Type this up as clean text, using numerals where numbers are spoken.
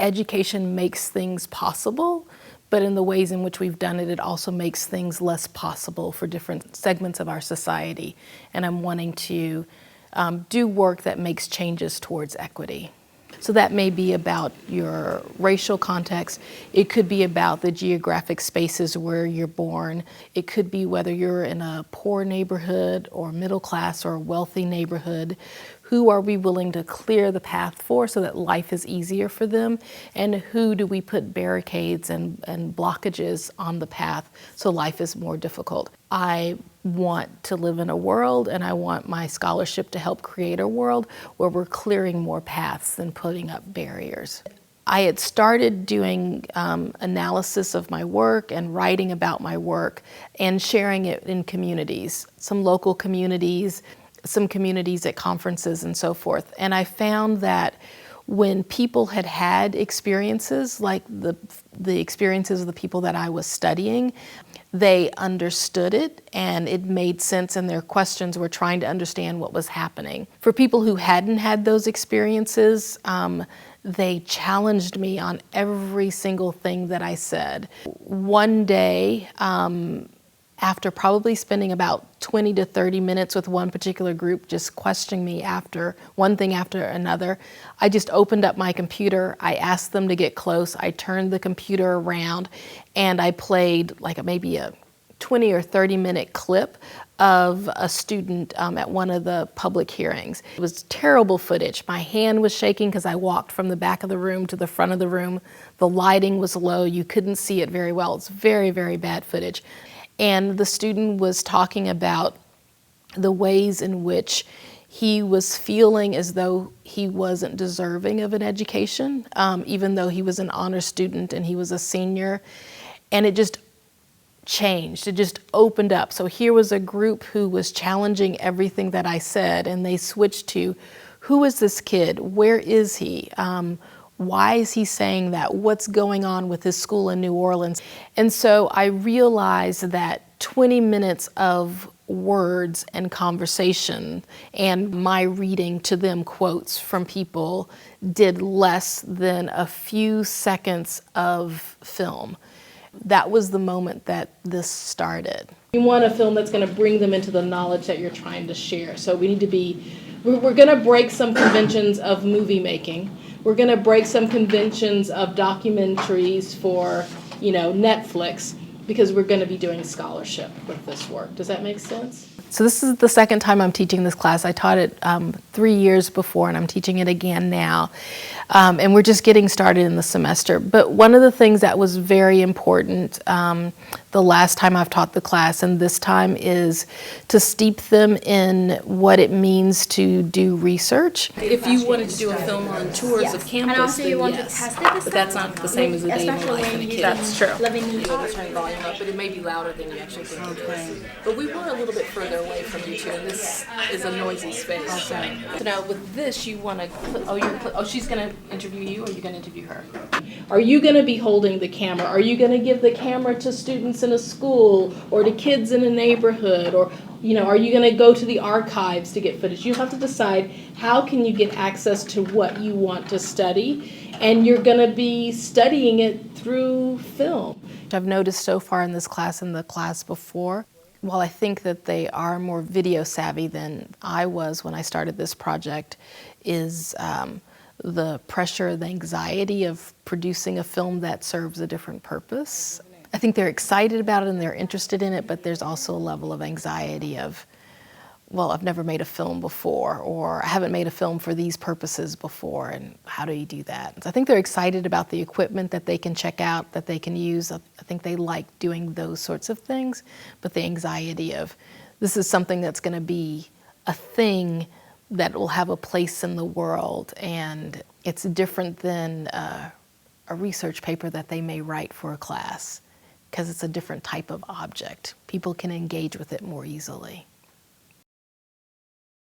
Education makes things possible, but in the ways in which we've done it, it also makes things less possible for different segments of our society. And I'm wanting to do work that makes changes towards equity. So that may be about your racial context. It could be about the geographic spaces where you're born. It could be whether you're in a poor neighborhood or middle class or wealthy neighborhood. Who are we willing to clear the path for so that life is easier for them? And who do we put barricades and blockages on the path so life is more difficult? I want to live in a world, and I want my scholarship to help create a world where we're clearing more paths than putting up barriers. I had started doing analysis of my work and writing about my work and sharing it in communities, some local communities, some communities at conferences and so forth. And I found that when people had had experiences like the experiences of the people that I was studying, they understood it and it made sense, and their questions were trying to understand what was happening. For people who hadn't had those experiences, they challenged me on every single thing that I said. One day, after probably spending about 20 to 30 minutes with one particular group just questioning me after one thing after another, I just opened up my computer, I asked them to get close, I turned the computer around, and I played like maybe a 20 or 30 minute clip of a student at one of the public hearings. It was terrible footage. My hand was shaking because I walked from the back of the room to the front of the room. The lighting was low, you couldn't see it very well. It's very, very bad footage. And the student was talking about the ways in which he was feeling as though he wasn't deserving of an education, even though he was an honor student and he was a senior. And it just changed, it just opened up. So here was a group who was challenging everything that I said, and they switched to, who is this kid? Where is he? Why is he saying that? What's going on with his school in New Orleans? And so I realized that 20 minutes of words and conversation and my reading to them quotes from people did less than a few seconds of film. That was the moment that this started. You want a film that's going to bring them into the knowledge that you're trying to share. So we need to be, we're going to break some conventions of movie making. We're going to break some conventions of documentaries for, Netflix, because we're going to be doing scholarship with this work. Does that make sense? So this is the second time I'm teaching this class. I taught it 3 years before, and I'm teaching it again now. And we're just getting started in the semester. But one of the things that was very important the last time I've taught the class and this time is to steep them in what it means to do research. If you wanted to do a film on tours of campus, and also you want to test it, but that's not the same as a day in the life of a kid. That's true. You turn volume up, but it may be louder than you actually think it is. But we were a little bit further away from you two, and this is a noisy space. So now with this, you want to she's going to interview you, or you're going to interview her? Are you going to be holding the camera? Are you going to give the camera to students in a school or to kids in a neighborhood? Or, are you going to go to the archives to get footage? You have to decide how can you get access to what you want to study, and you're going to be studying it through film. I've noticed so far in this class and the class before, while I think that they are more video savvy than I was when I started this project, is the pressure, the anxiety of producing a film that serves a different purpose. I think they're excited about it and they're interested in it, but there's also a level of anxiety of, well, I've never made a film before, or I haven't made a film for these purposes before, and how do you do that? So I think they're excited about the equipment that they can check out, that they can use. I think they like doing those sorts of things, but the anxiety of, this is something that's going to be a thing that will have a place in the world, and it's different than a research paper that they may write for a class, because it's a different type of object. People can engage with it more easily.